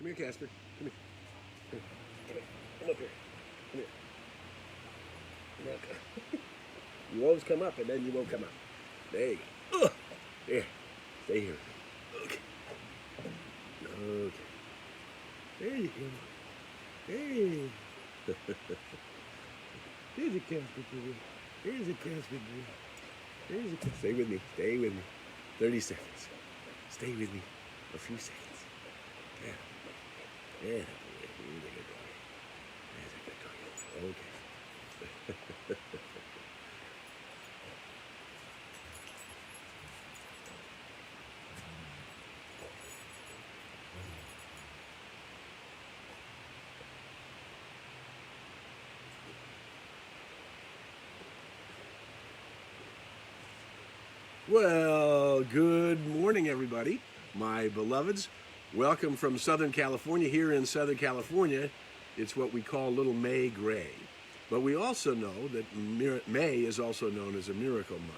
Come here, Casper. Come here. Come here. Come here. Come up here. Come here. Come on. You always come up and then you won't come up. There you go. Ugh. There. Stay here. Okay. Okay. There you go. Hey. There's a Casper boy. There's a Casper boy. There's a Casper. Stay with me. Stay with me. 30 seconds. Stay with me. A few seconds. Yeah. Yeah. Here's a good dog. There's a good dog. Okay. Well, good morning, everybody. My beloveds, welcome from Southern California. Here in Southern California, it's what we call Little May Gray. But we also know that May is also known as a miracle month.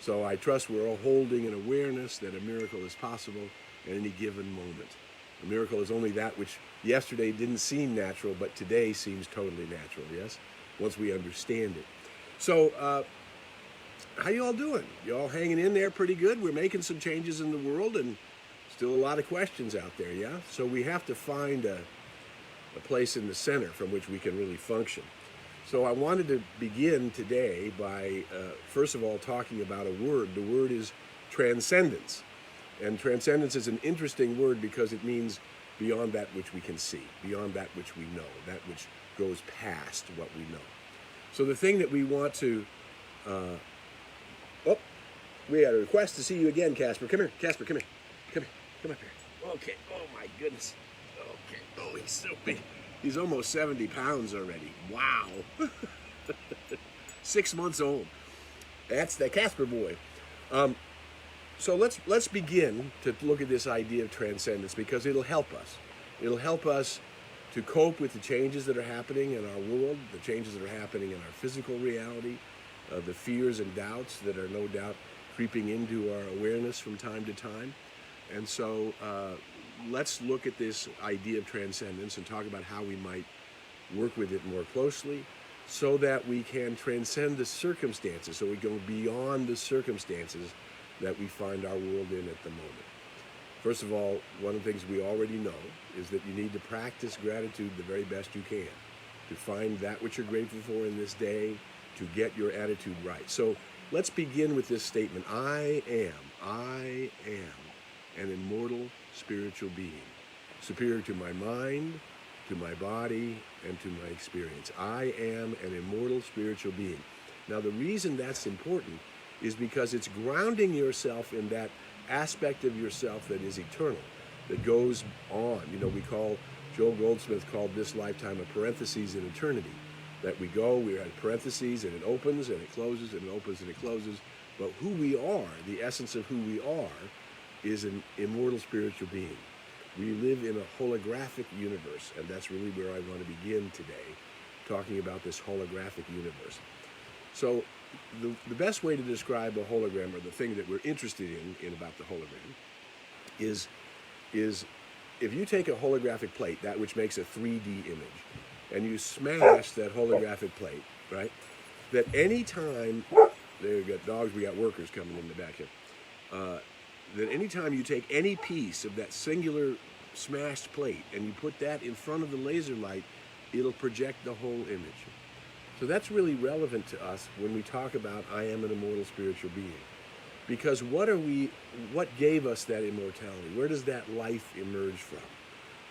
So I trust we're all holding an awareness that a miracle is possible at any given moment. A miracle is only that which yesterday didn't seem natural, but today seems totally natural, yes? Once we understand it. So, how you all doing? You all hanging in there pretty good? We're making some changes in the world and still a lot of questions out there, yeah? So we have to find a place in the center from which we can really function. So I wanted to begin today by, first of all, talking about a word. The word is transcendence. And transcendence is an interesting word because it means beyond that which we can see, beyond that which we know, that which goes past what we know. So the thing that we want to... Oh, we had a request to see you again, Casper. Come here, Casper, come here. Come here, come up here. Okay, oh my goodness. Okay, oh, he's so big. He's almost 70 pounds already. Wow. 6 months old. That's the Casper boy. So let's begin to look at this idea of transcendence because it'll help us. It'll help us to cope with the changes that are happening in our world, the changes that are happening in our physical reality, the fears and doubts that are no doubt creeping into our awareness from time to time. And so let's look at this idea of transcendence and talk about how we might work with it more closely so that we can transcend the circumstances, so we go beyond the circumstances that we find our world in at the moment. First of all, one of the things we already know is that you need to practice gratitude the very best you can, to find that which you're grateful for in this day, to get your attitude right. So let's begin with this statement. I am an immortal spiritual being, superior to my mind, to my body, and to my experience. I am an immortal spiritual being. Now the reason that's important is because it's grounding yourself in that aspect of yourself that is eternal, that goes on. You know, Joel Goldsmith called this lifetime a parenthesis in eternity. That we are at parentheses and it opens and it closes and it opens and it closes. But who we are, the essence of who we are, is an immortal spiritual being. We live in a holographic universe, and that's really where I want to begin today, talking about this holographic universe. So the best way to describe a hologram, or the thing that we're interested in about the hologram, is if you take a holographic plate, that which makes a 3D image, and you smash that holographic plate, right? That any time, there you got dogs, we got workers coming in the back here. That any time you take any piece of that singular smashed plate and you put that in front of the laser light, it'll project the whole image. So that's really relevant to us when we talk about I am an immortal spiritual being. Because what gave us that immortality? Where does that life emerge from?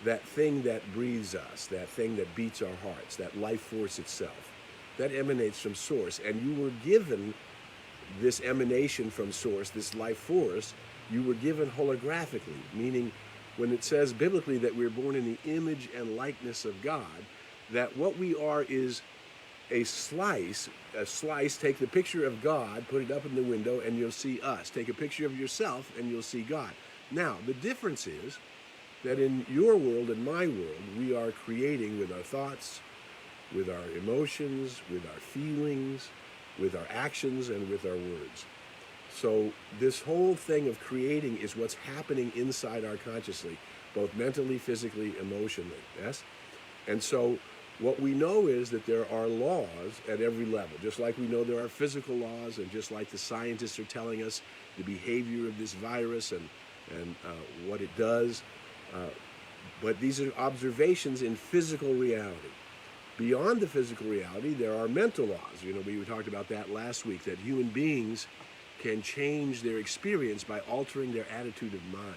That thing that breathes us, that thing that beats our hearts, that life force itself, that emanates from Source. And you were given this emanation from Source, this life force, you were given holographically, meaning when it says biblically that we're born in the image and likeness of God, that what we are is a slice, take the picture of God, put it up in the window, and you'll see us. Take a picture of yourself, and you'll see God. Now, the difference is that in your world and my world, we are creating with our thoughts, with our emotions, with our feelings, with our actions, and with our words. So this whole thing of creating is what's happening inside our consciously. both mentally, physically, emotionally. Yes? And so what we know is that there are laws at every level, just like we know there are physical laws, and just like the scientists are telling us the behavior of this virus and what it does. But these are observations in physical reality. Beyond the physical reality, there are mental laws. You know, we talked about that last week, that human beings can change their experience by altering their attitude of mind.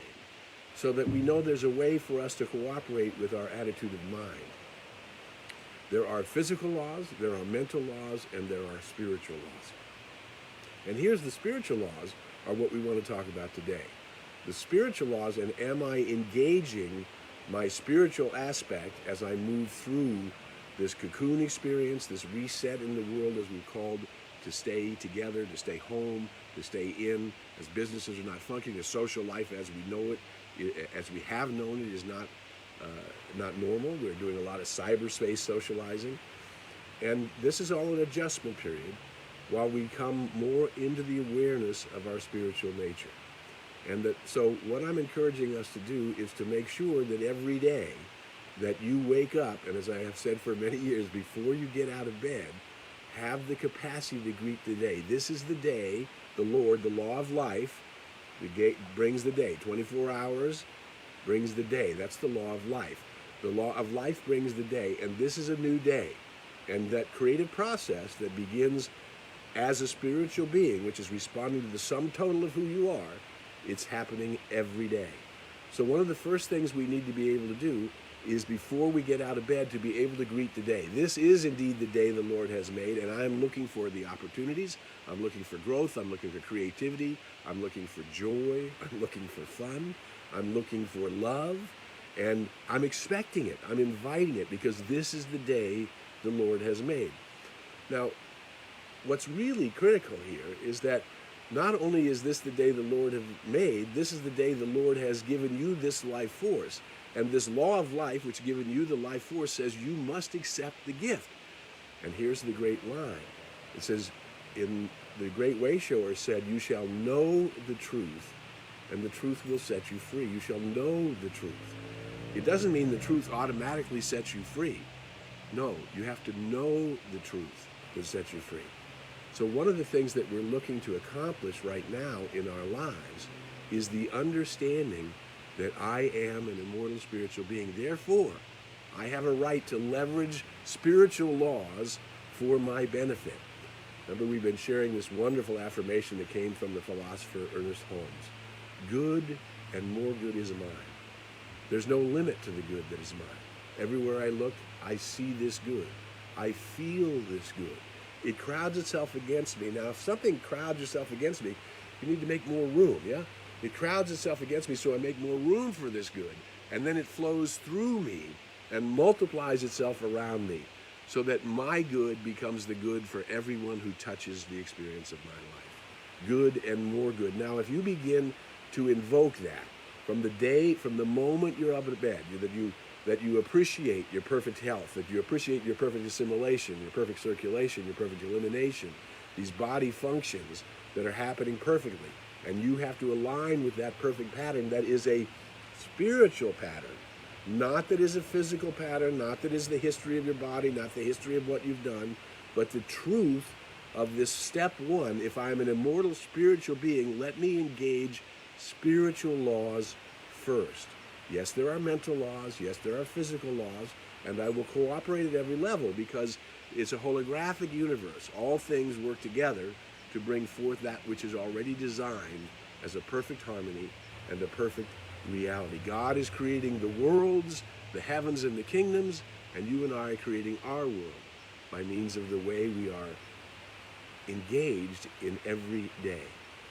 So that we know there's a way for us to cooperate with our attitude of mind. There are physical laws, there are mental laws, and there are spiritual laws. And here's the spiritual laws are what we want to talk about today. The spiritual laws, and am I engaging my spiritual aspect as I move through this cocoon experience, this reset in the world, as we've called, to stay together, to stay home, to stay in, as businesses are not functioning, as social life as we know it, as we have known it, is not normal. We're doing a lot of cyberspace socializing. And this is all an adjustment period while we come more into the awareness of our spiritual nature. And so what I'm encouraging us to do is to make sure that every day that you wake up, and as I have said for many years, before you get out of bed, have the capacity to greet the day. This is the day, the Lord, the law of life, brings the day. 24 hours brings the day. That's the law of life. The law of life brings the day, and this is a new day. And that creative process that begins as a spiritual being, which is responding to the sum total of who you are, it's happening every day. So one of the first things we need to be able to do is, before we get out of bed, to be able to greet the day. This is indeed the day the Lord has made, and I'm looking for the opportunities. I'm looking for growth. I'm looking for creativity. I'm looking for joy. I'm looking for fun. I'm looking for love, and I'm expecting it. I'm inviting it, because this is the day the Lord has made. Now, what's really critical here is that not only is this the day the Lord has made, this is the day the Lord has given you this life force. And this law of life, which has given you the life force, says you must accept the gift. And here's the great line. It says, in the great way shower said, you shall know the truth, and the truth will set you free. You shall know the truth. It doesn't mean the truth automatically sets you free. No, you have to know the truth that sets you free. So one of the things that we're looking to accomplish right now in our lives is the understanding that I am an immortal spiritual being. Therefore, I have a right to leverage spiritual laws for my benefit. Remember, we've been sharing this wonderful affirmation that came from the philosopher Ernest Holmes. Good and more good is mine. There's no limit to the good that is mine. Everywhere I look, I see this good. I feel this good. It crowds itself against me. Now, if something crowds itself against me, you need to make more room, yeah? It crowds itself against me, so I make more room for this good. And then it flows through me and multiplies itself around me, so that my good becomes the good for everyone who touches the experience of my life. Good and more good. Now, if you begin to invoke that from the moment you're up in bed, that you appreciate your perfect health, that you appreciate your perfect assimilation, your perfect circulation, your perfect elimination, these body functions that are happening perfectly. And you have to align with that perfect pattern that is a spiritual pattern, not that is a physical pattern, not that is the history of your body, not the history of what you've done, but the truth of this step one. If I'm an immortal spiritual being, let me engage spiritual laws first. Yes, there are mental laws. Yes, there are physical laws. And I will cooperate at every level, because it's a holographic universe. All things work together to bring forth that which is already designed as a perfect harmony and a perfect reality. God is creating the worlds, the heavens and the kingdoms, and you and I are creating our world by means of the way we are engaged in every day,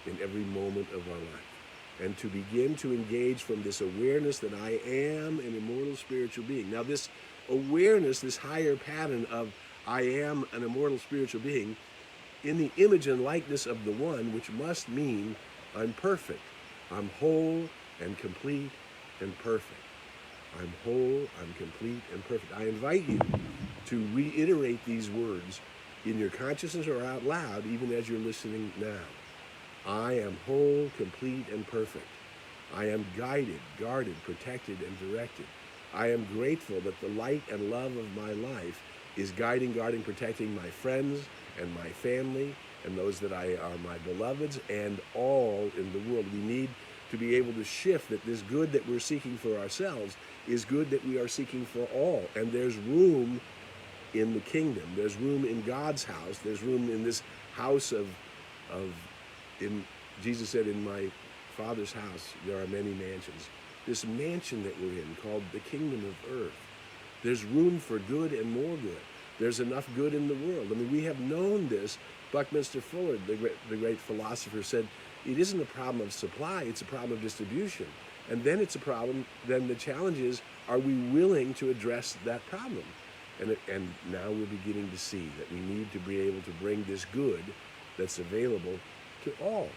in every moment of our life. And to begin to engage from this awareness that I am an immortal spiritual being. Now, this awareness, this higher pattern of I am an immortal spiritual being in the image and likeness of the One, which must mean I'm perfect. I'm whole and complete and perfect. I'm whole, I'm complete and perfect. I invite you to reiterate these words in your consciousness or out loud, even as you're listening now. I am whole, complete, and perfect. I am guided, guarded, protected, and directed. I am grateful that the light and love of my life is guiding, guarding, protecting my friends and my family and those that are my beloveds and all in the world. We need to be able to shift that this good that we're seeking for ourselves is good that we are seeking for all. And there's room in the kingdom. There's room in God's house. There's room in this house Jesus said, in my Father's house there are many mansions. This mansion that we're in called the kingdom of earth. There's room for good and more good. There's enough good in the world. I mean, we have known this. Buckminster Fuller, the great philosopher, said, it isn't a problem of supply, it's a problem of distribution. And then it's a problem, then the challenge is, are we willing to address that problem? And now we're beginning to see that we need to be able to bring this good that's available to all.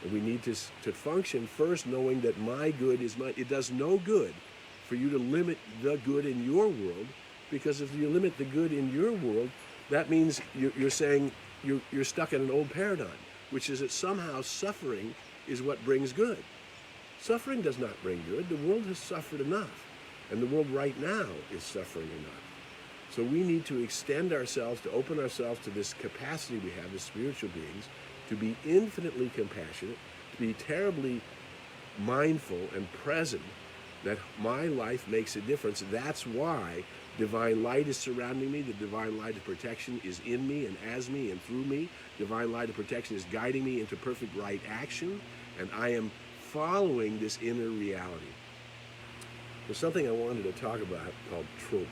And we need to function first knowing that my good is mine. It does no good for you to limit the good in your world, because if you limit the good in your world, that means you're saying you're stuck in an old paradigm, which is that somehow suffering is what brings good. Suffering does not bring good. The world has suffered enough, and the world right now is suffering enough. So we need to extend ourselves, to open ourselves to this capacity we have as spiritual beings, to be infinitely compassionate, to be terribly mindful and present that my life makes a difference. That's why divine light is surrounding me. The divine light of protection is in me and as me and through me. Divine light of protection is guiding me into perfect right action, and I am following this inner reality. There's something I wanted to talk about called trope.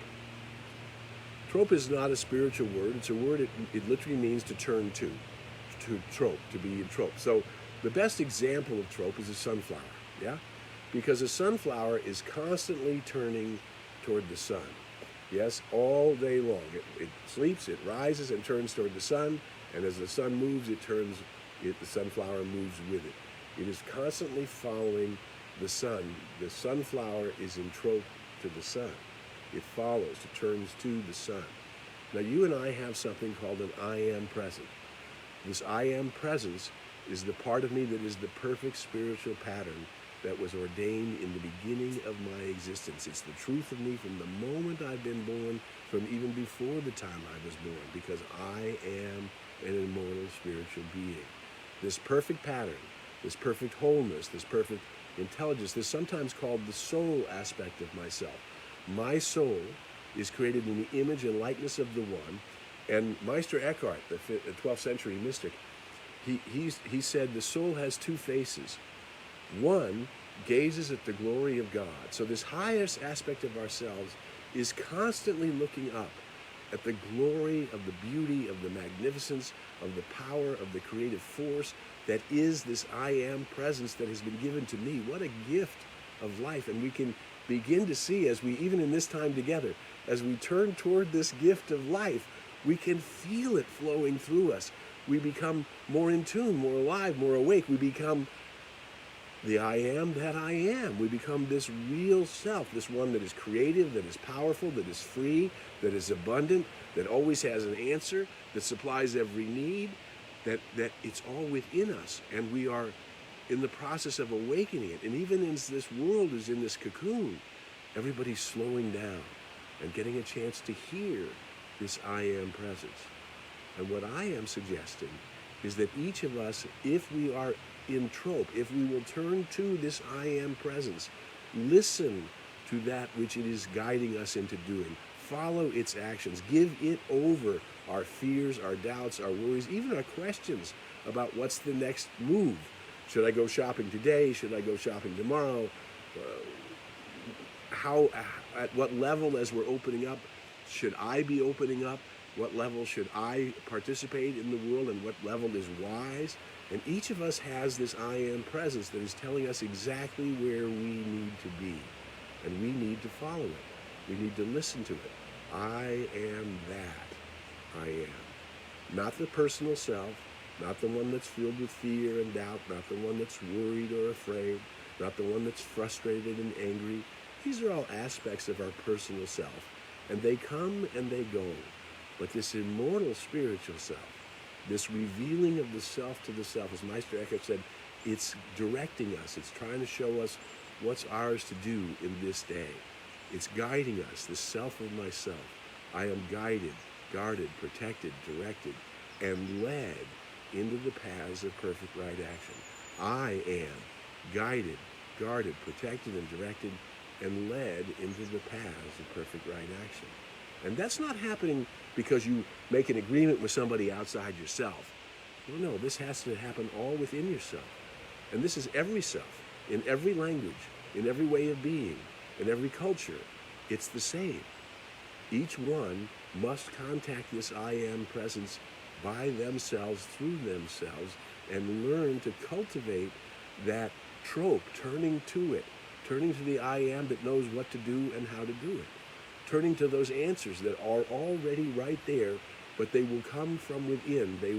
Trope is not a spiritual word. It's a word, it literally means to turn to trope, to be in trope. So the best example of trope is a sunflower, yeah? Because a sunflower is constantly turning toward the sun, yes, all day long. It sleeps, it rises and turns toward the sun, and as the sun moves, the sunflower moves with it. It is constantly following the sun. The sunflower is in trope to the sun. It follows, it turns to the sun. Now you and I have something called an I am present. This I am presence is the part of me that is the perfect spiritual pattern that was ordained in the beginning of my existence. It's the truth of me from the moment I've been born, from even before the time I was born, because I am an immortal spiritual being. This perfect pattern, this perfect wholeness, this perfect intelligence, this is sometimes called the soul aspect of myself. My soul is created in the image and likeness of the One. And Meister Eckhart, the 12th century mystic, he said the soul has two faces. One gazes at the glory of God. So this highest aspect of ourselves is constantly looking up at the glory of the beauty, of the magnificence, of the power, of the creative force that is this I am presence that has been given to me. What a gift of life. And we can begin to see, as we, even in this time together, as we turn toward this gift of life, we can feel it flowing through us. We become more in tune, more alive, more awake. We become the I am that I am. We become this real self, this one that is creative, that is powerful, that is free, that is abundant, that always has an answer, that supplies every need, that it's all within us. And we are in the process of awakening it. And even as this world is in this cocoon, everybody's slowing down and getting a chance to hear this I am presence. And what I am suggesting is that each of us, if we are in trope, if we will turn to this I am presence, listen to that which it is guiding us into doing, follow its actions, give it over our fears, our doubts, our worries, even our questions about what's the next move. Should I go shopping today? Should I go shopping tomorrow? At what level, as we're opening up, should I be opening up? What level should I participate in the world, and what level is wise? And each of us has this I am presence that is telling us exactly where we need to be. And we need to follow it. We need to listen to it. I am that I am. Not the personal self, not the one that's filled with fear and doubt, not the one that's worried or afraid, not the one that's frustrated and angry. These are all aspects of our personal self, and they come and they go. But this immortal spiritual self, this revealing of the self to the self, as Meister Eckhart said, It's directing us. It's trying to show us what's ours to do in this day. It's guiding us, the self of myself. I am guided, guarded, protected, directed, and led into the paths of perfect right action. I am guided, guarded, protected, and directed, and led into the paths of perfect right action. And that's not happening because you make an agreement with somebody outside yourself. No, this has to happen all within yourself. And this is every self, in every language, in every way of being, in every culture. It's the same. Each one must contact this I am presence by themselves, through themselves, and learn to cultivate that trope, turning to it, turning to the I am that knows what to do and how to do it, turning to those answers that are already right there, but they will come from within. They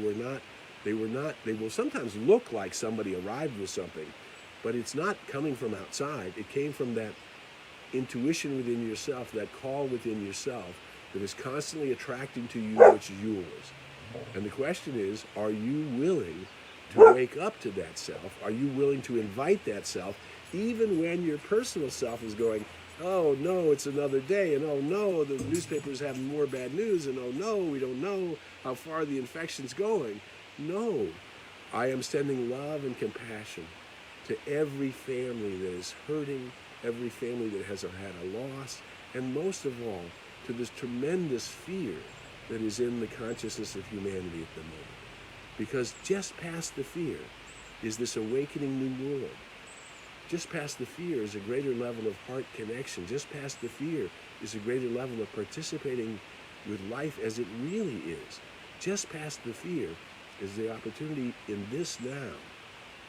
will sometimes look like somebody arrived with something, but it's not coming from outside. It came from that intuition within yourself, that call within yourself that is constantly attracting to you what's yours. And the question is, are you willing to wake up to that self? Are you willing to invite that self, even when your personal self is going, oh no, it's another day, and oh no, the newspaper's having more bad news, and oh no, we don't know how far the infection's going. No, I am sending love and compassion to every family that is hurting, every family that has had a loss, and most of all, to this tremendous fear that is in the consciousness of humanity at the moment. Because just past the fear is this awakening new world. Just past the fear is a greater level of heart connection. Just past the fear is a greater level of participating with life as it really is. Just past the fear is the opportunity in this now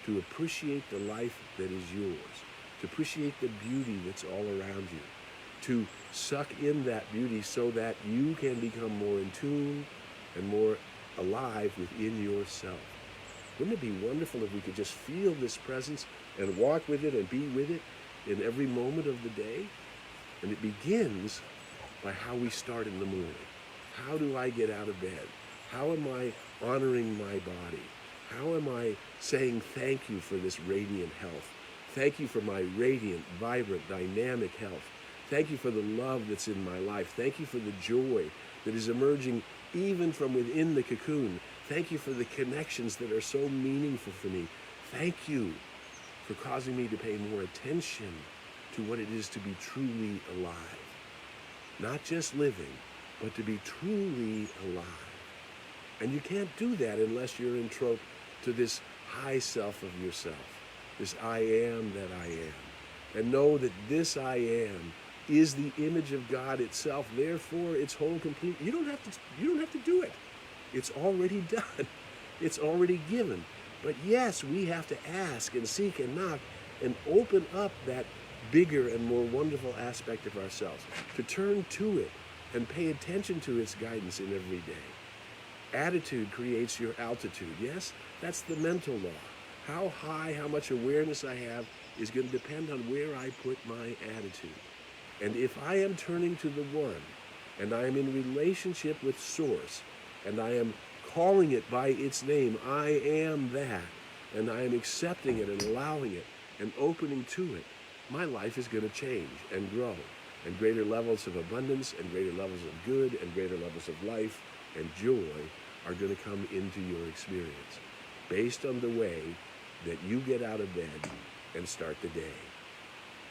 to appreciate the life that is yours, to appreciate the beauty that's all around you, to suck in that beauty so that you can become more in tune and more alive within yourself. Wouldn't it be wonderful if we could just feel this presence and walk with it and be with it in every moment of the day? And it begins by how we start in the morning. How do I get out of bed? How am I honoring my body? How am I saying thank you for this radiant health? Thank you for my radiant, vibrant, dynamic health. Thank you for the love that's in my life. Thank you for the joy that is emerging even from within the cocoon. Thank you for the connections that are so meaningful for me. Thank you for causing me to pay more attention to what it is to be truly alive. Not just living, but to be truly alive. And you can't do that unless you're in trope to this high self of yourself, this I am that I am. And know that this I am is the image of God itself, therefore it's whole, complete. You don't have to do it. It's already done. It's already given. But yes, we have to ask and seek and knock and open up that bigger and more wonderful aspect of ourselves, to turn to it and pay attention to its guidance in every day. Attitude creates your altitude. Yes, that's the mental law. How high, how much awareness I have is going to depend on where I put my attitude. And if I am turning to the one, and I am in relationship with Source, and I am calling it by its name, I am that, and I am accepting it and allowing it and opening to it, my life is going to change and grow, and greater levels of abundance and greater levels of good and greater levels of life and joy are going to come into your experience based on the way that you get out of bed and start the day.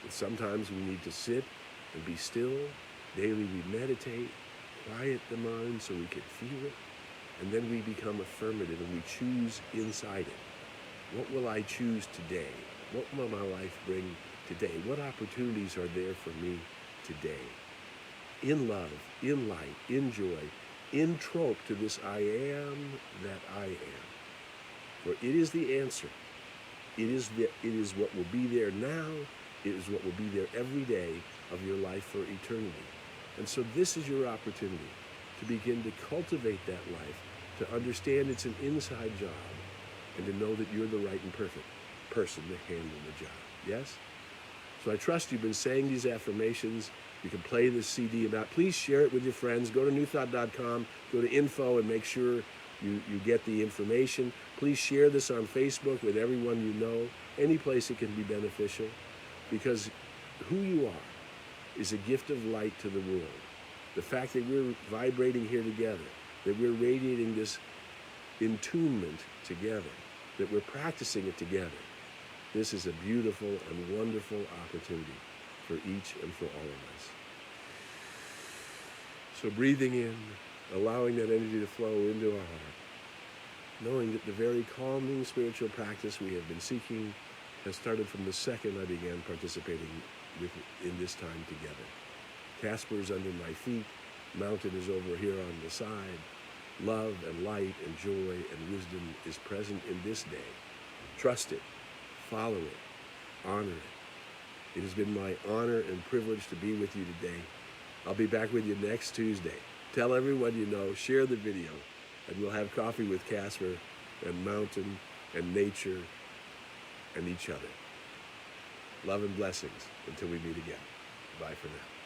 And sometimes we need to sit and be still. Daily we meditate, quiet the mind so we can feel it, and then we become affirmative and we choose inside it. What will I choose today? What will my life bring today? What opportunities are there for me today? In love, in light, in joy, in trope to this I am that I am. For it is the answer. It is what will be there now. It is what will be there every day of your life for eternity. And so this is your opportunity to begin to cultivate that life, to understand it's an inside job, and to know that you're the right and perfect person to handle the job. Yes? So I trust you've been saying these affirmations. You can play this CD about. Please share it with your friends. Go to newthought.com, go to info, and make sure you get the information. Please share this on Facebook with everyone you know, any place it can be beneficial, because who you are is a gift of light to the world. The fact that we're vibrating here together, that we're radiating this attunement together, that we're practicing it together, this is a beautiful and wonderful opportunity for each and for all of us. So breathing in, allowing that energy to flow into our heart, knowing that the very calming spiritual practice we have been seeking has started from the second I began participating in this time together. Casper is under my feet, mountain is over here on the side. Love and light and joy and wisdom is present in this day. Trust it, follow it, honor it. It has been my honor and privilege to be with you today. I'll be back with you next Tuesday. Tell everyone you know, share the video, and we'll have coffee with Casper and mountain and nature and each other. Love and blessings until we meet again. Bye for now.